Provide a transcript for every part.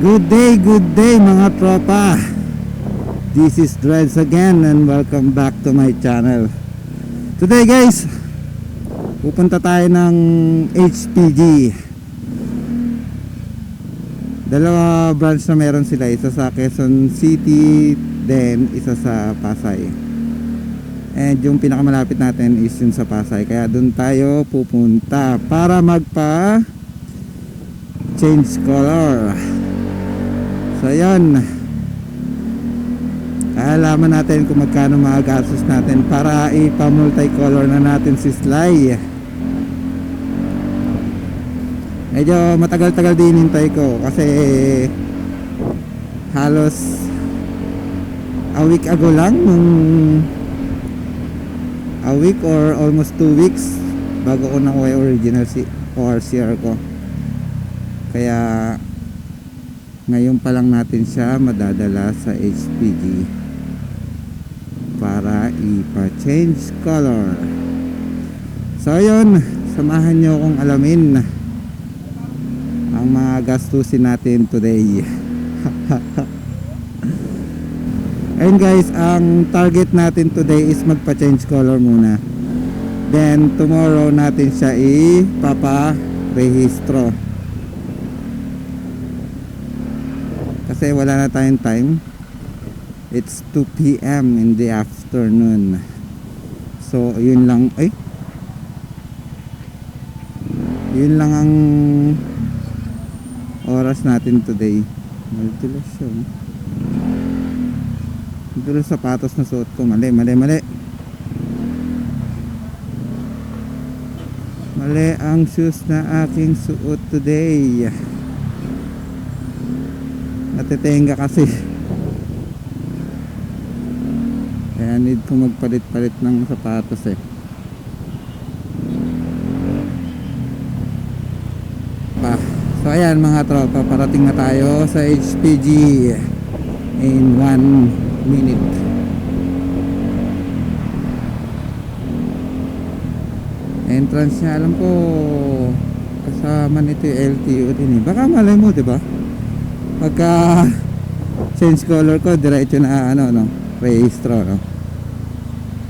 Good day mga tropa. This is Dreads again and welcome back to my channel. Today guys, pupunta tayo ng HPG. Dalawa branch na meron sila, isa sa Quezon City, then isa sa Pasay. And yung pinakamalapit natin is yun sa Pasay, kaya dun tayo pupunta para magpa change color. So yun, alaman natin kung magkano magagastos natin para ipa-multicolor na natin si Sly. Medyo matagal-tagal din hintay ko kasi halos a week ago lang, a week or almost 2 weeks bago ko nakuha yung original CR ko. Kaya ngayon pa lang natin siya madadala sa HPG para ipa-change color. So yun, samahan nyo akong alamin ang mga gastusin natin today. Ayun guys, ang target natin today is magpa-change color muna. Then tomorrow natin siya ipapa-rehistro. Kasi wala na tayong time. It's 2 PM in the afternoon. So yun lang, yun lang ang oras natin today. Madulas siya. Madulas sapatos na suot ko. Mali. Mali ang shoes na aking suot today. Natitenga kasi. Kaya need ko magpalit-palit ng sapatos eh. So ayan mga tropa, parating na tayo sa HPG in 1 minute. Entrance niya, alam ko kasama nito yung LTO din eh. Baka malay mo, diba? Pagka change color ko, diretso na rehistro, no?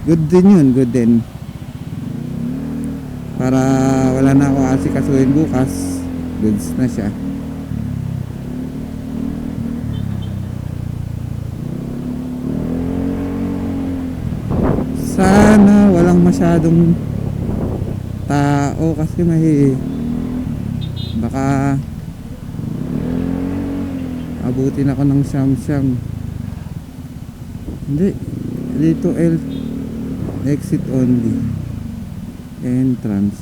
Good din yun, good din. Para wala na ako asikasuhin bukas, goods na siya. Sana walang masyadong tao kasi baka abutin ako ng siyam. Hindi, dito exit only, entrance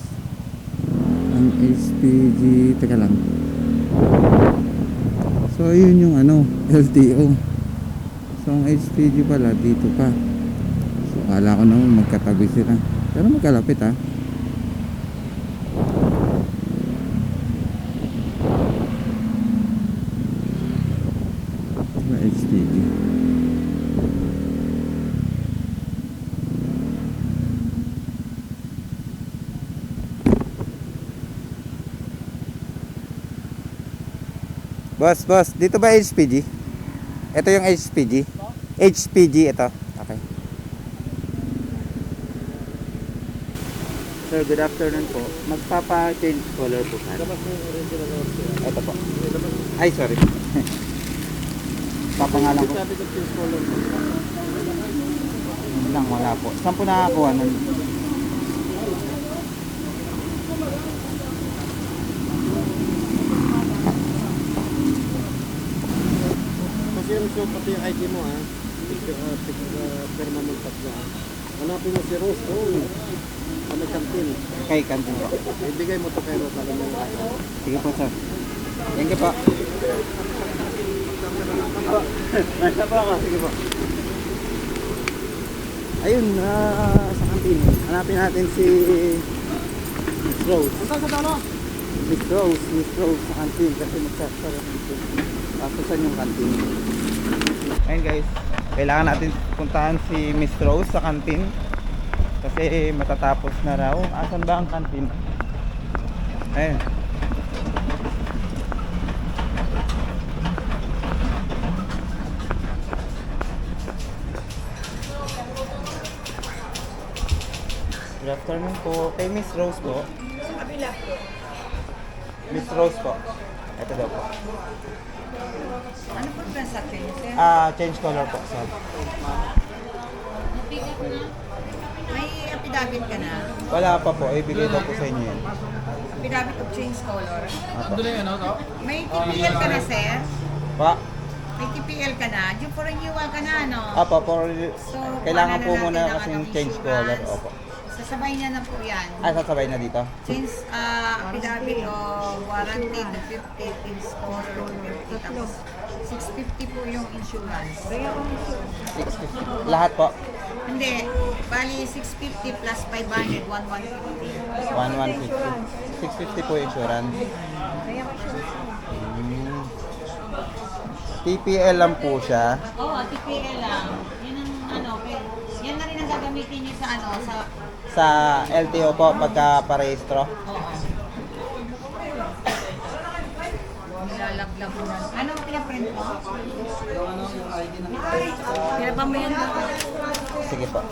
ang HPG. Teka lang, so yun yung LTO. So ang HPG pala dito pa. So kala ko naman magkatabi sila, pero magkalapit ha. HPG. Boss, dito ba HPG? Ito yung HPG. HPG ito. Okay. Sir, good afternoon po. Magpapa-change color po ka. Ito po. Ay, sorry. Papangalan ko. Lang, wala po. Saan po nakakuha nun? Kasi yung show pati yung ID mo permanent pass na. Hanapin mo si Rose doon. Sa may kantin. Kay kantin po. Ibigay mo to kay Rose. Alam mo yung ID. Sige po sir. Thank you po. Nasa pa ka. Sige po. Ayun, sa kantin. Hanapin natin si Miss Rose. Miss Rose sa kantin kasi magsasara dito. Tapos saan yung kantin? Ayun guys, kailangan natin puntahan si Miss Rose sa kantin kasi matatapos na raw. Asan ba ang kantin? Ayun. afternoon po. Kay Miss Rose po. Kabila po. Miss Rose po. Ito daw po. Ano po transaction niyo, sir? Change color po, sir. May affidavit ka na? Wala pa po. Ibigay daw po sa inyo yan. Affidavit of change color? Apo. May TPL ka na, sir? Pa? May TPL ka na? Yung for renewal ka na, ano? Apo, kailangan kuha po na muna natin ng kasing ano, change color. insurance. Opo. Sasabay niya na po yan. Sasabay na dito? Change affidavit o warranty na 50, change color 50, tapos 650 po yung insurance. 650. Lahat po? Hindi, bali 650 plus 500, 1150. 1150. 650 po insurance. TPL lang po siya. Oo, TPL lang. Yan ang ano, yan na rin ang gagamitin niyo sa ano, sa Sa LTO po pagka parehistro. oo. Nilalaglag mo na. Ano ang pinaprint mo? Pinapa mo yun. Sige po.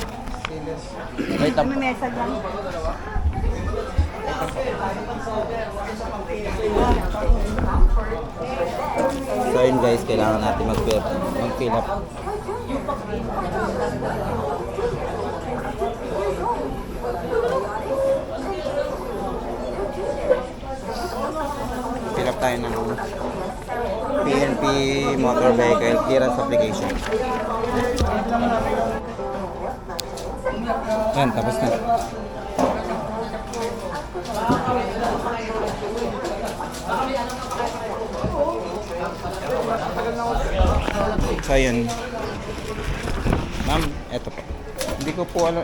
Wait lang po. May message lang. So yun guys, kailangan natin mag-fill up. Fill up tayo ng PNP Motor Vehicle Clearance Application. Yan, tapos na. So yun. Ma'am, eto po. Hindi ko po alam.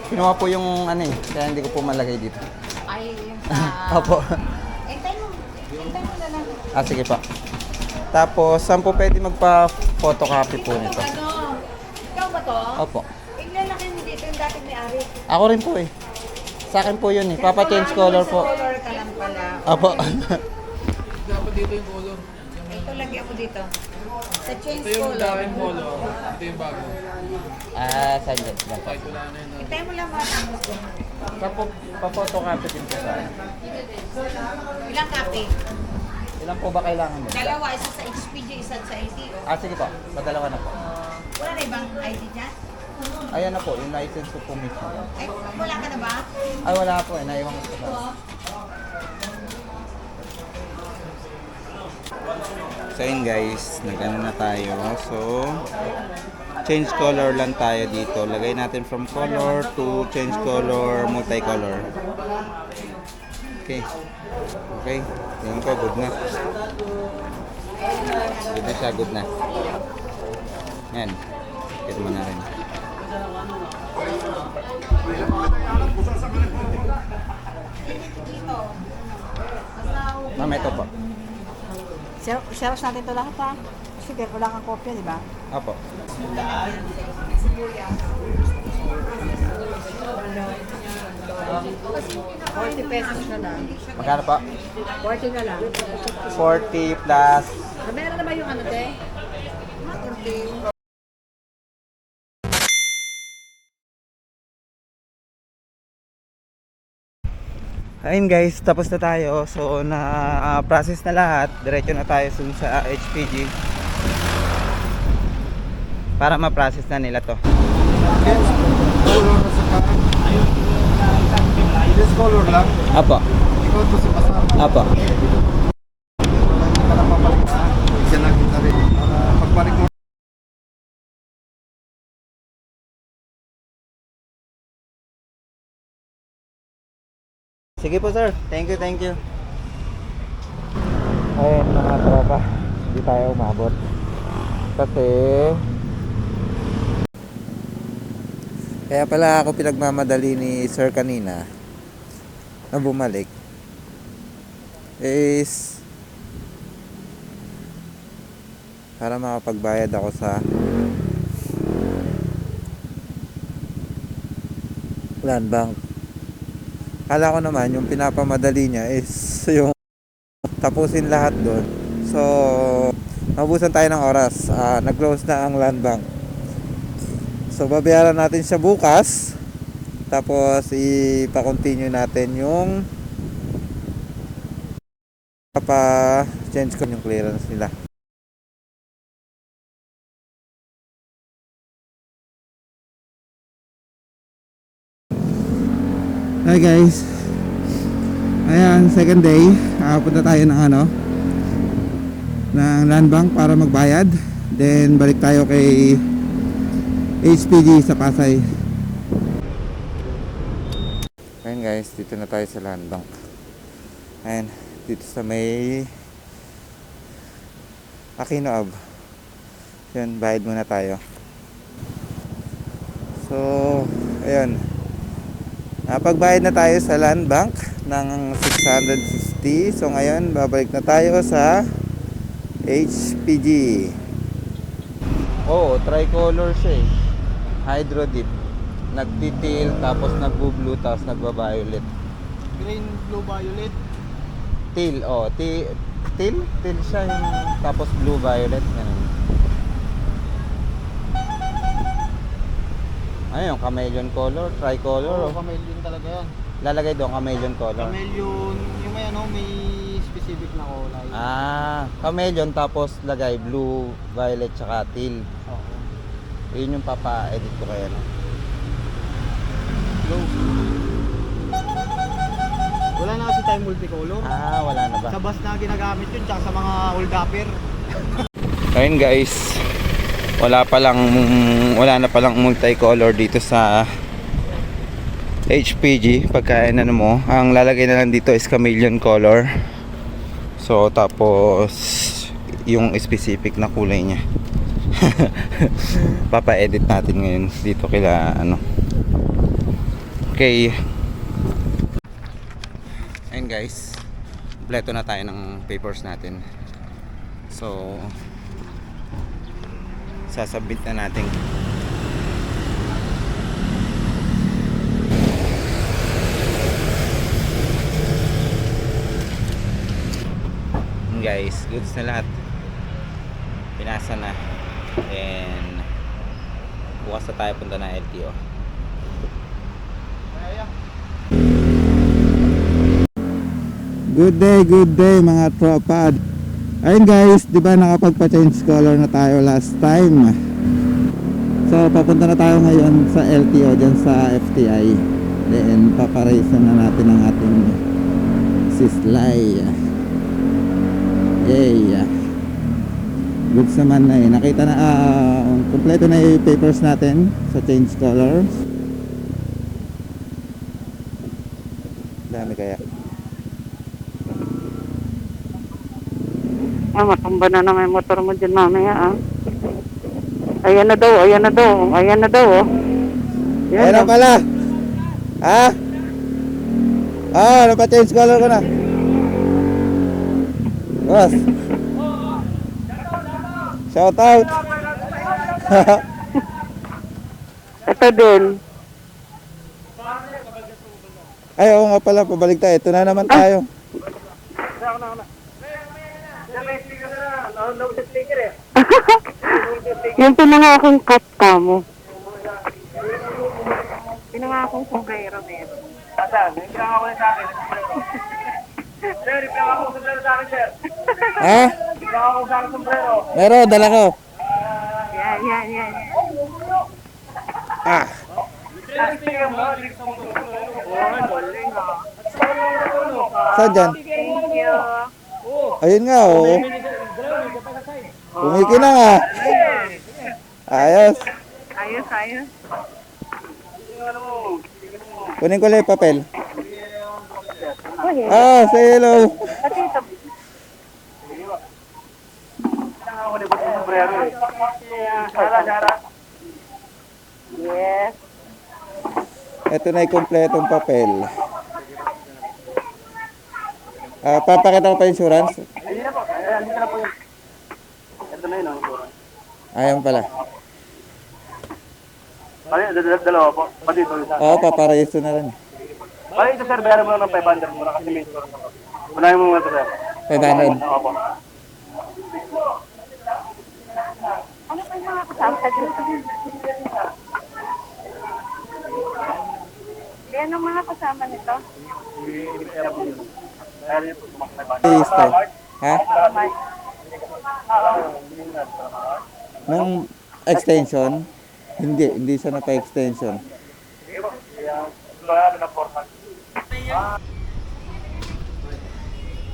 Kinuha po yung ano eh, kaya hindi ko po malagay dito. Ay, yung Opo. Hintay mo na lang. Sige po. Tapos, saan po pwede magpa-photocopy po nito? Ano? Ikaw ba to? Opo. Tingnan lang yung dito yung dating may-ari. Ako rin po eh. Sa akin po yun eh. Papa-change color po. Color ka lang pala. Opo. Dapat dito yung color. Ito lagi ako dito. Sa change Ito yung color. dating color. Ito yung bago. Saglit lang po. Kahit wala na yun. Hintay mo lang mga tapos ko. Saan po pa-photocopy din po sa akin? Ilang copy? Ilan po ba kailangan mo? Dalawa, isa sa HPG, isa sa LTO. Sige po. Padalawa na po. Wala na ibang ID dyan? Ayan na po. Yung license ko po mismo. Ay, wala ka na ba? Ay, wala po eh. Naiwan ko sa bus. So yun guys, nag-ano na tayo. So, change color lang tayo dito. Lagay natin from color to change color, multicolor. Okay. Okay. Tingnan ko, good na. Good na siya, good na. Yan. Kit mo na rin. Dito. Basta, Ma'am, ito po. Xerox natin ito lahat ha. Sige, wala kang kopya, di ba? Opo. ₱40 na lang. Magkano po? 40 na lang. 40 plus. Meron na ba yung ano, te? Ayun guys, tapos na tayo. So na-process na lahat. Diretso na tayo sa HPG para ma-process na nila to. Color na saka. This color lang. Apo. Ikaw to si Pasar. Apo. Hindi ka na papalik na. Isa lang kita rin. Pagbalik mo. Sige po sir. Thank you, thank you. Ayun mga tropa. Hindi tayo umabot. Kasi kaya pala ako pinagmamadali ni sir kanina na bumalik is para makapagbayad ako sa land bank. Kala ko naman yung pinapamadali niya is yung tapusin lahat doon. So nabusan tayo ng oras. Nag-close na ang land bank. So babayaran natin siya bukas Tapos ipa-continue natin yung change ko yung clearance nila. Hi guys. Ayan, second day. Punta tayo ng ng land bank para magbayad. Then balik tayo kay HPG sa Pasay. Ayan guys, dito na tayo sa land bank. Ayan, dito sa may Aquino Ave. Yun, bayad muna tayo. So, ayun. Pagbayad na tayo sa land bank ng 660. So ngayon, babalik na tayo sa HPG. Oo, tricolor siya eh. Hydro dip. Nagtitil, tapos nagbo-blue, tapos nagba-violet. Green, blue, violet. Teal, Teal siya yung, tapos blue, violet. Ganun. Ayun, chameleon color, tricolor. Oo, chameleon talaga yan. Lalagay doon chameleon color. Chameleon, yung may specific na kulay. Chameleon tapos lagay blue, violet, tsaka teal. Oo. Yun yung papa-edit ko kaya Blue. Wala na kasi tayong multicolor. wala na ba? Sa bus na ginagamit yun, tsaka sa mga old upper. Ayun guys, wala na palang multicolor dito sa HPG. Pagkain mo, ang lalagay na lang dito is chameleon color. So tapos yung specific na kulay niya. Papa-edit natin ngayon dito kila Okay. Ayun guys, kompleto na tayo ng papers natin. So sasabit na natin. Guys, goods na lahat, pinasa na, and bukas na tayo punta na LTO. Good day mga tropa. Ayun guys, di ba nakapagpa-change color na tayo last time? So papunta na tayo ngayon sa LTO dyan sa FTI. Then paparaise na natin ang ating sislay. Yay. Goods naman na nakita na kompleto na yung papers natin sa change colors. Dami kaya. Matumba na naman yung motor mo dyan mamaya Ayan na daw. Oh. Yan Ayan na pala. Napa-change color ko na. Boss. Shout out. Ito din. Ay, oo nga pala, pabalik tayo. Ito na naman tayo. Yung pinangakong cut ka mo. Pinangakong sombrero meron. Asan? Yung pinangako na sa akin. Sir, yung pinangako sa sombrero sa akin, sir. Ha? Pinangako sa akin sombrero. Meron, dala ko. Yan. Saan dyan? Thank you. Ayun nga, oh. Pumiki na nga. Ayos. Ayos. Kunin ko lang yung papel. Say hello. Yes. Ito na yung kompletong papel. Papakita ko pa insurance. Ito na yun, Ayan pala. Dalawa po. Pati ito isa. Oo, paparehisto na rin. Ay, ito sir, bayaran mo lang ng 500 muna kasi may insurance ako. Unahin mo muna ito sir. 500. Opo. Ano pa yung mga kasama sa group? Yan ang mga kasama nito. Isto. Ha? Nung extension? Hindi siya naka-extension.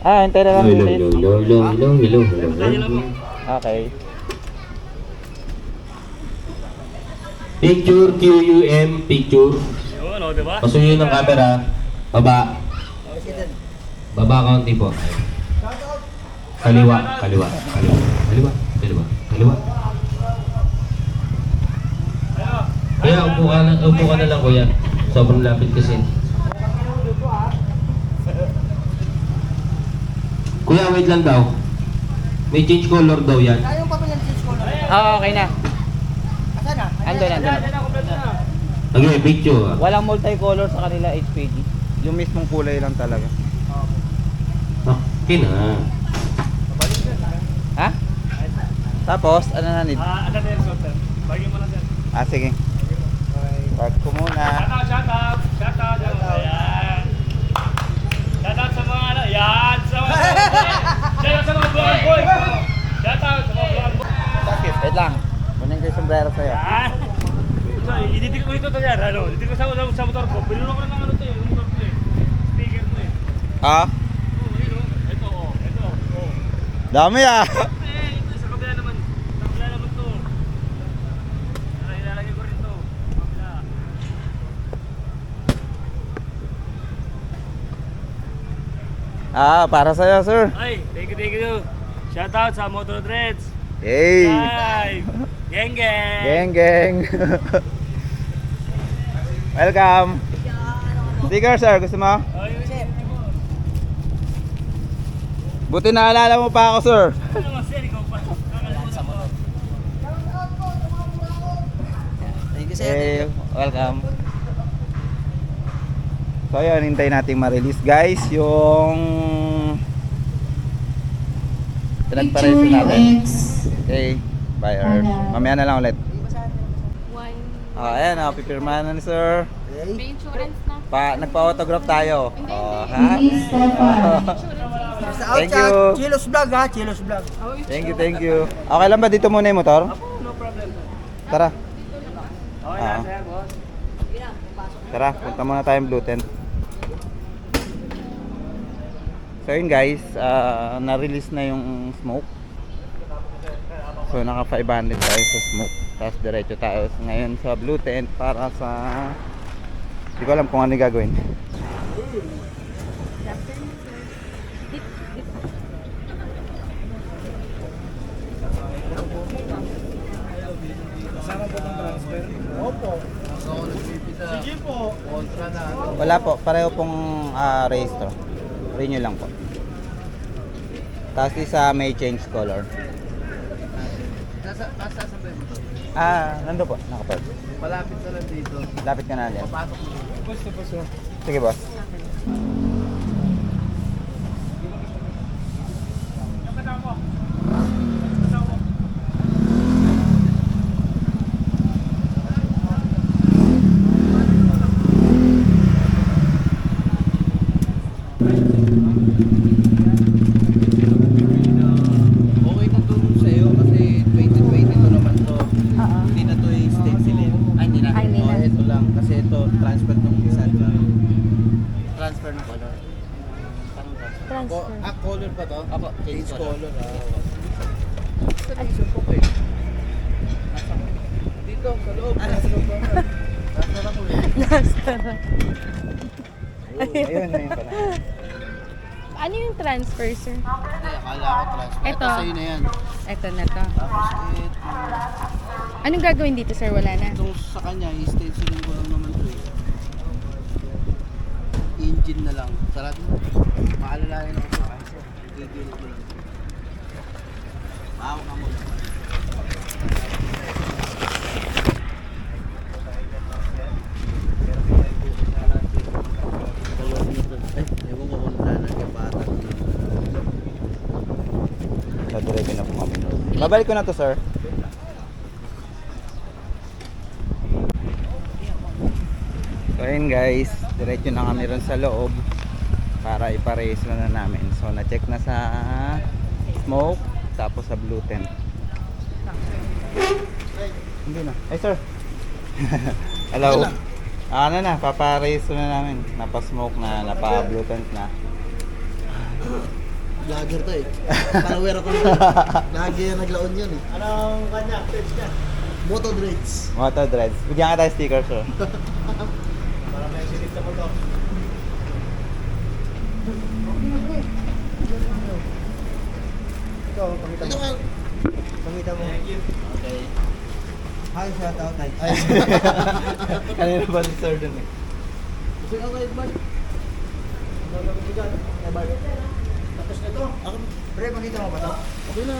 Hintay na lang ulit. Okay. Picture, QUM, picture. Yun, o, diba? Pasuyo ng camera. Baba. Baba kaunti po. Kaliwa, kaliwa, kaliwa, kaliwa, kaliwa, kaliwa. Kaya upo ka na lang kuya. Sobrang lapit kasi. Kuya, wait lang daw. May change color daw yan. Okay na. Andun. Okay, picture. Walang multicolor sa kanila HPG. Yung mismong kulay lang talaga. Okay na. Ha? Tapos, ano na need? Ano na yung software? Bagay mo na sir. Sige. Park ko muna. Shout out. Ayan. Shout out sa mga ano. Yan. Shout out sa mga vlog boy. Shout out sa mga vlog boy. Wait lang. Kunin ko yung sombrero sa'yo. Yan. So, ididikit ko ito to yan. Ano? Ididikit ko sa motor ko. Pinuno ko na ng ano to eh. Yung motor ko eh. Sticker mo eh. Ah? Ito. Dami ah! Ito sa kabila naman. Sa kabila naman to. Ilalagay ko rin to. Kabila. Para sa'yo, sir. Ay, thank you. Shout out sa Motor Dreads. Hey! Ay, geng. Geng! Welcome! Sticker, sir. Gusto mo? Buti naalala mo pa ako, sir. Ano naman, sir? Ikaw pa. Thank you Hey, welcome. So yun, hintayin natin ma-release guys yung pinagpareso natin. Okay, buyer. Mamaya na lang ulit. Ayan, pipirmahan na ni sir. May insurance na. Nagpa-autograph tayo. Ha? Thank you. Chilos vlog ha, Chilos vlog. Thank you. Okay lang ba dito muna yung motor? No problem. Tara. Okay na, sir, boss. Tara, punta muna tayong Blue Tent. So yun guys, na-release na yung smoke. So naka 500 tayo sa smoke. Tapos diretso tayo ngayon sa Blue Tent para sa... Hindi ko alam kung ano yung gagawin. Wala po, pareho pong rehistro. Renew lang po. Tapos isa may change color. Nando po, nakapark. Malapit na lang dito. Lapit ka na dyan. Papasok mo. Sige boss. Okay na to sa'yo kasi 2020 to naman to. Hindi na to yung stencilin. Hindi na. Ito lang. Kasi ito, transfer ng isa. Transfer ng color. Color pa to? Apo, Change color. Dito, sa loob. Nasa loob ba? Nasa na ko Ayun na yun pala. Ano yung transfer, sir? Akala ko transfer. Ito. Sa'yo na yan. Ito na to. Tapos ito. Anong gagawin dito, sir? Wala na. Itong sa kanya, i-stencilin ko lang naman to eh. Engine na lang. Sarap mo. Maalalayan ako sa kaso. Gigilid mo lang. Maawa ka mo. Ewan ko kung saan nagkabata. Diretso na po kami. Babalik ko na to sir. So ayun guys, diretso na kami ron sa loob para ipa-race na namin. So na-check na sa smoke, tapos sa blue tent. Hindi na. Ay sir. Hello. Ano na, papa-race na namin. Napa-smoke na, napa-blue tent na. Vlogger to eh. Follower ako nito. Lagi yan naglaon yun eh. Anong kanya? Page niya? Moto Dreads. Moto Dreads. Bigyan ka tayo sticker sir. Para may sinit ako to. Ikaw, pangita mo. Pangita mo. Okay. Hi, shout out. Hi. Kanina ba si sir dun eh? Gusto ka kay Bart? Gagawin ko dyan. Kay Bart. Tapos ito. Ako, pre, makita mo ba ito? Okay na.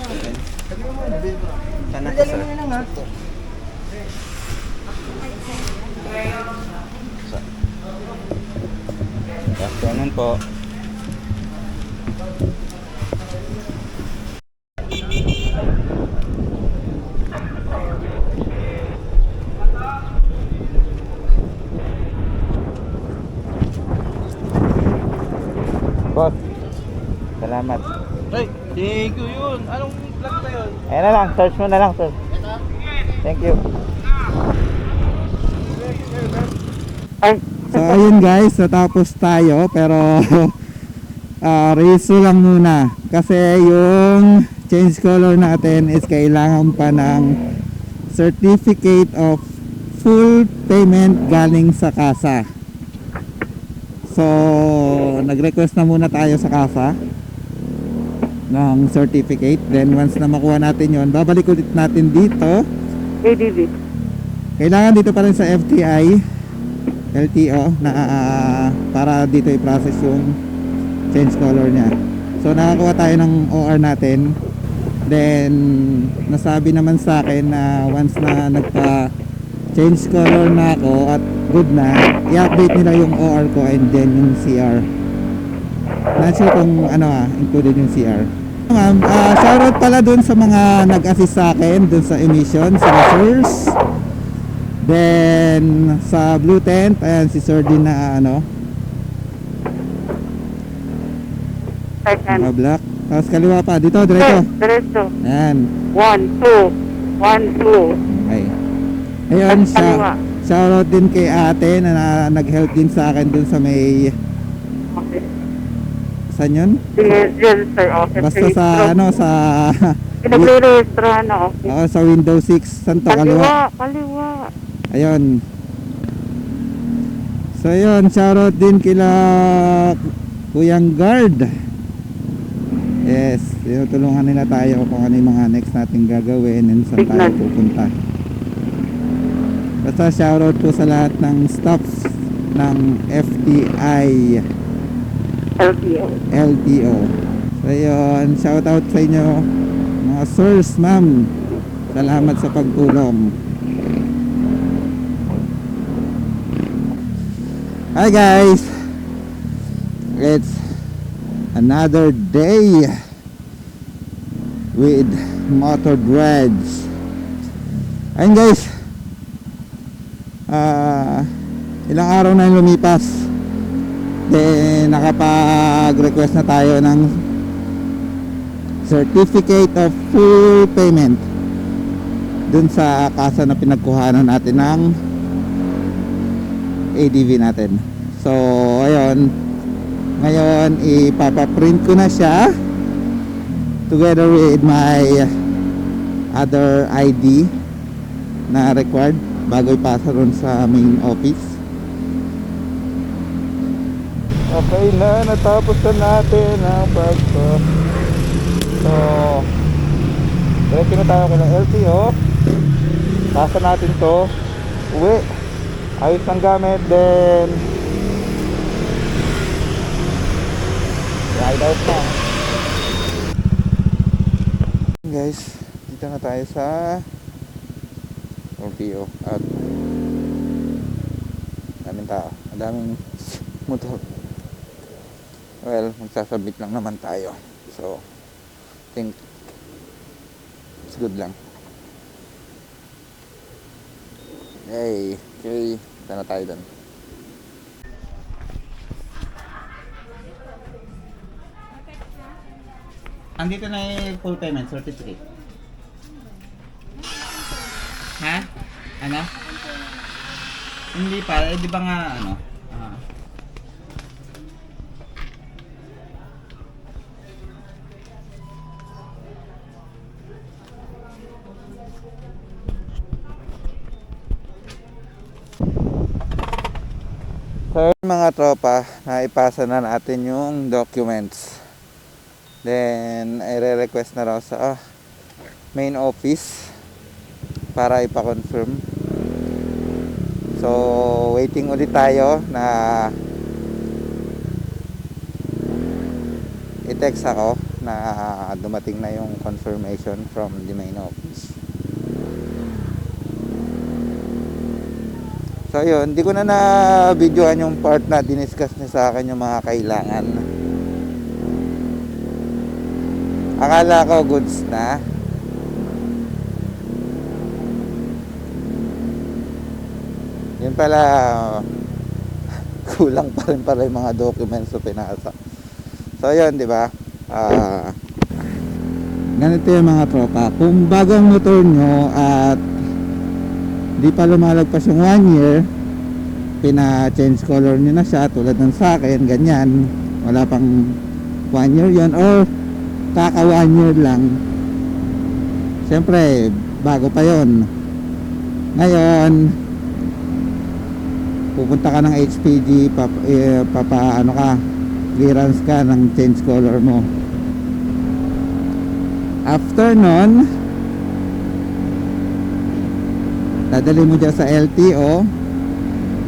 Sabi mo mo, nabili ko. Saan na to sir? Afternoon po. Boss, salamat. Ay, thank you yun. Anong vlog na yun? Ayan na lang, search mo na lang sir. Thank you. So ayun guys, natapos tayo pero race lang muna kasi yung change color natin is kailangan pa ng certificate of full payment galing sa kasa. So nag-request na muna tayo sa kasa ng certificate, then once na makuha natin yon, babalik ulit natin dito ADV. kailangan dito pa rin sa FTI LTO na para dito i-process yung change color niya. So nakakuha tayo ng OR natin, then nasabi naman sa akin na once na nagpa change color na ako at good na, i-update nila yung OR ko and then yung CR. Not sure kung ano included yung CR. Ma'am, shoutout pala dun sa mga nag-assist sa akin dun sa emission, sa racers. Then sa blue tent, ayan si Sir din na mga black. Tapos kaliwa pa, dito, diretso. Diretso. Ayan. 1, 2. 1, 2. Okay. Ayun, shoutout din kay ate na nag-help din sa akin dun sa may Okay. saan yun? Diyan, sir. Okay. Basta sa sa Pinagre-registrahan na ako. sa Windows 6. Saan to? Kaliwa. Kaliwa. Ayun. So ayun, shoutout din kila Kuyang Guard. Yes, tinutulungan nila tayo kung ano yung mga next nating gagawin and saan tayo pupunta. Basta shoutout po sa lahat ng staffs ng FTI LTO. So ayun, shoutout sa inyo mga sirs, ma'am. Salamat sa pagtulong. Hi guys, it's another day with Moto Dreads. Ayun guys, ilang araw na yung lumipas, then nakapag-request na tayo ng certificate of full payment dun sa kasa na pinagkuhanan natin ng ADV natin. So ayun, ngayon ipapaprint ko na siya together with my other ID na required bago ipasa ron sa main office. Okay na, natapos na natin ang pagko. So diretso na tayo kay LTO, pasa natin to, uwi, ayos ng gamit, then ride out na. Guys, dito na tayo sa LTO at daming tao, daming motor. Well, magsasabit lang naman tayo, so I think it's good lang. Okay, punta na tayo doon. Andito na yung full payment certificate. Ha? Ano? Hindi pa, eh, di ba nga ano? So mga tropa, naipasa na natin yung documents. Then, i-request na raw sa main office para ipa-confirm. So, waiting ulit tayo na i-text ako na dumating na yung confirmation from the main office. So yun, hindi ko na na-videoan yung part na diniscuss niya sa akin yung mga kailangan. Akala ko goods na. Yun pala, kulang pa rin pala yung mga documents na pinasa. So yun, di ba? Ganito yung mga tropa. Kung bagong motor nyo at di pa lumalagpas yung 1 year, pina-change color nyo na siya tulad ng sa akin, ganyan, wala pang 1 year yon or kaka 1 year lang, syempre bago pa yon. Ngayon pupunta ka ng HPG, ano ka, clearance ka ng change color mo. After nun, dadali mo dyan sa LTO.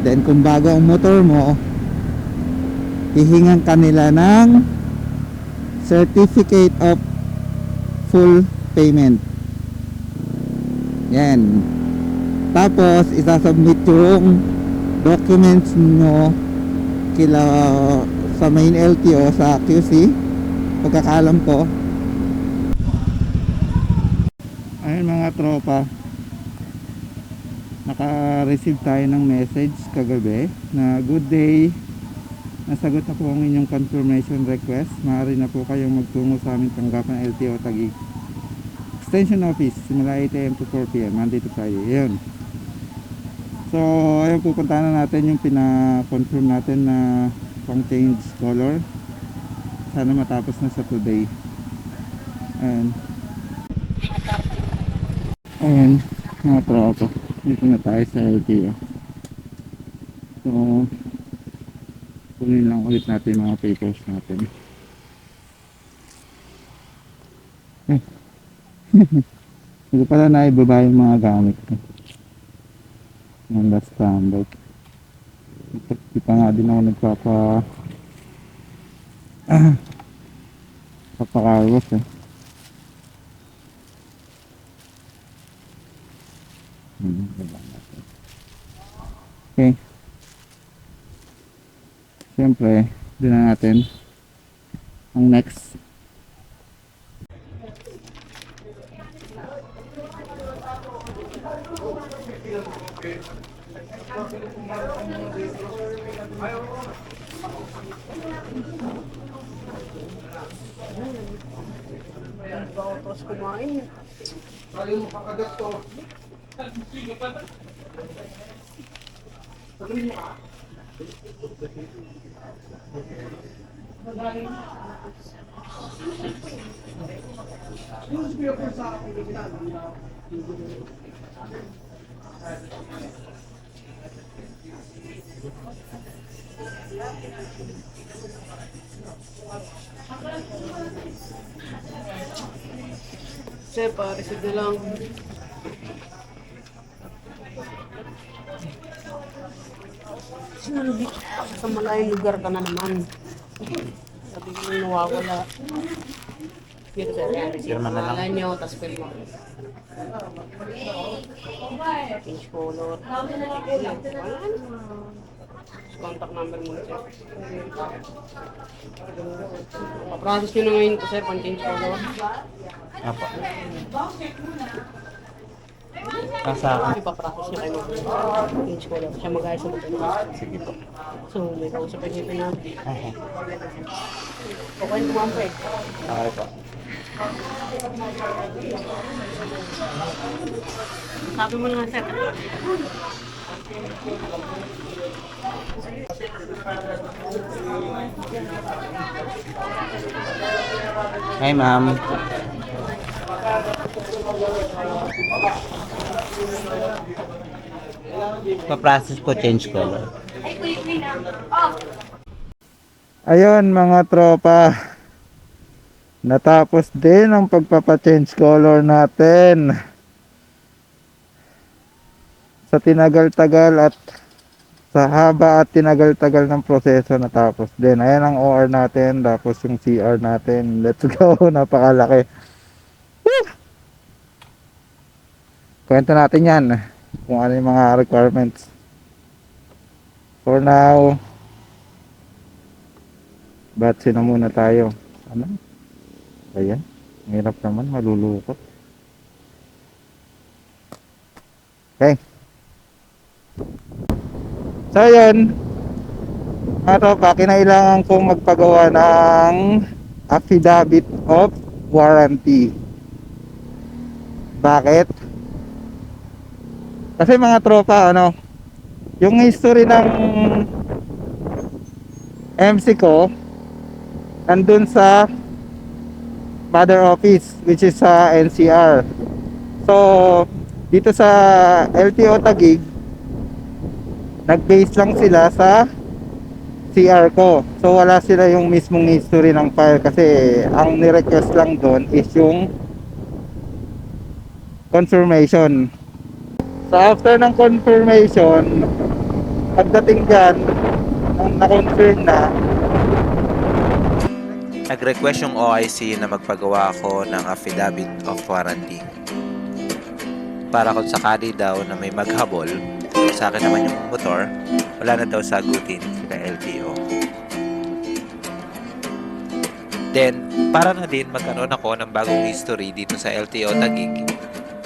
Then kung bago ang motor mo, hihingan kanila ng certificate of full payment. Yan. Tapos isasubmit yung documents nyo kila sa main LTO sa QC, pagkakalam ko. Ayun mga tropa, naka-receive tayo ng message kagabi na good day, nasagot na po ang inyong confirmation request, maaari na po kayong magtungo sa aming tanggapan LTO Taguig Extension Office simula 8 AM to 4 PM Monday to Friday. Yun. So ayun, pupuntahan na natin yung pina-confirm natin na pang change color. Sana matapos na sa today. Ayun mga tropa, dito na tayo sa LTO. So kunin lang ulit natin mga papers natin. Hindi ko pala naibaba yung mga gamit ko ng last standard. Di pa nga din ako papakarwas eh. Okay. Siyempre, doon na natin ang next. Tapos kumain. Ayaw mo kakagat to. Sir, pa-receive na lang. Hindi sa malayong lugar ka na naman. Sabi ko nung nawawala. Dito sir, Pirma na lang. pangalan nyo, tapos pirma. Change color. Contact number mo sir. Pa-process nyo na ngayon ito sir, pang-change color. Apo. Nasa akin. Ipapractice niya kayo mag-change color. Siya mag-ayos sa motor. Sige po. So, may kausapin niyo ito na. Okay. Okay, kumampa eh. Okay po. Sabi mo naman, sir. Hi, ma'am. Pa-process po change color. Ayun mga tropa. Natapos din ang pagpapa-change color natin. Sa tinagal-tagal at sa haba at tinagal-tagal ng proseso natapos din. Ayan ang OR natin, tapos yung CR natin. Let's go, napakalaki. Woo! Kwento natin yan kung ano yung mga requirements. For now, batsi na muna tayo. Ano? Ayan, hirap naman, malulukot. Okay. So yun, kinailangan kong magpagawa ng affidavit of warranty. Bakit? Kasi mga tropa, yung history ng MC ko nandun sa mother office, which is sa NCR. So dito sa LTO Taguig, nag-base lang sila sa CR ko. So wala sila yung mismong history ng file, kasi ang ni-request lang doon is yung confirmation. So after ng confirmation, pagdating dyan, nung na-confirm na, nag-request yung OIC na magpagawa ako ng affidavit of warranty. Para kung sakali daw na may maghabol, sa akin naman yung motor, wala na daw sagutin sila LTO. Then, para na din magkaroon ako ng bagong history dito sa LTO Taguig.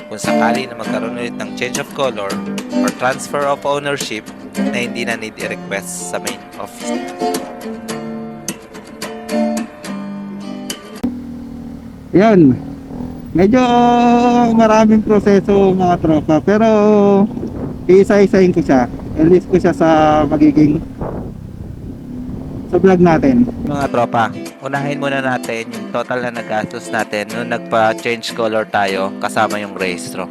Kung sakali na magkaroon ulit ng change of color or transfer of ownership na hindi na need i-request sa main office. yun, medyo maraming proseso mga tropa, pero iisa-isahin ko siya, i-list ko siya sa magiging sa vlog natin. Mga tropa, unahin muna natin yung total na nagastos natin nung nagpa-change color tayo kasama yung rehistro.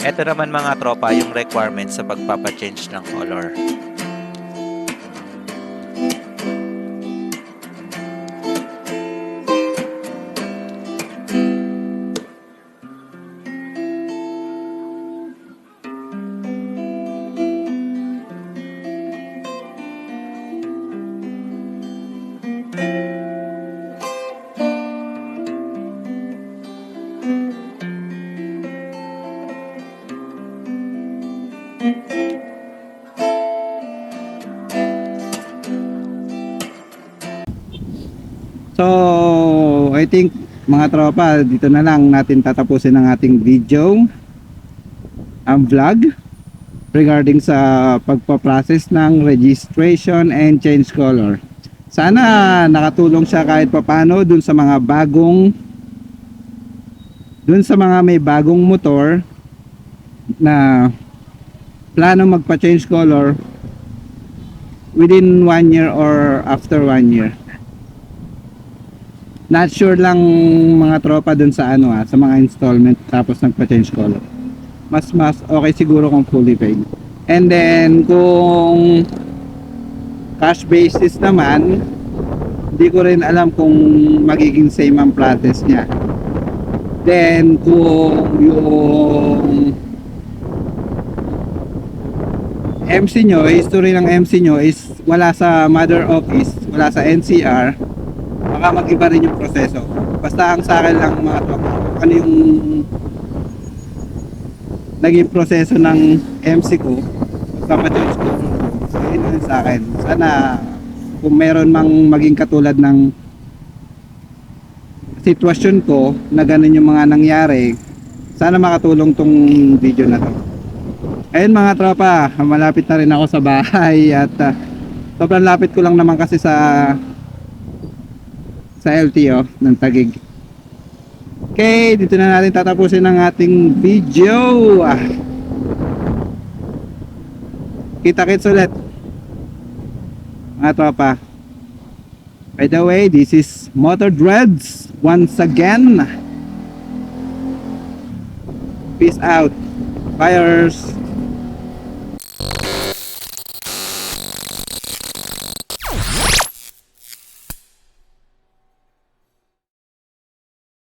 Ito naman mga tropa yung requirements sa pagpapa-change ng color. So, I think mga tropa, dito na lang natin tatapusin ang ating video, ang vlog regarding sa pagpa-process ng registration and change color. Sana nakatulong siya kahit papano dun sa mga may bagong motor na plano magpa-change color within 1 year or after 1 year. Not sure lang mga tropa dun sa sa mga installment tapos nagpa-change color. Mas okay siguro kung fully paid. And then kung cash basis naman, hindi ko rin alam kung magiging same ang process niya. Then kung yung MC nyo, history ng MC nyo is wala sa mother office, wala sa NCR, baka mag-iba rin yung proseso. Basta ang sa akin lang mga tropa, ano yung naging proseso ng MC ko, kapatid ko, so yun yun sa akin. Sana kung meron mang maging katulad ng sitwasyon ko na ganun yung mga nangyari, sana makatulong tong video na to. Ayun mga tropa, malapit na rin ako sa bahay at sobrang lapit ko lang naman kasi sa LTO ng Taguig. Okay, dito na natin tatapusin ang ating video. Kita-kits ulit mga tropa. By the way, this is Motor Dreads once again. Peace out, buyers.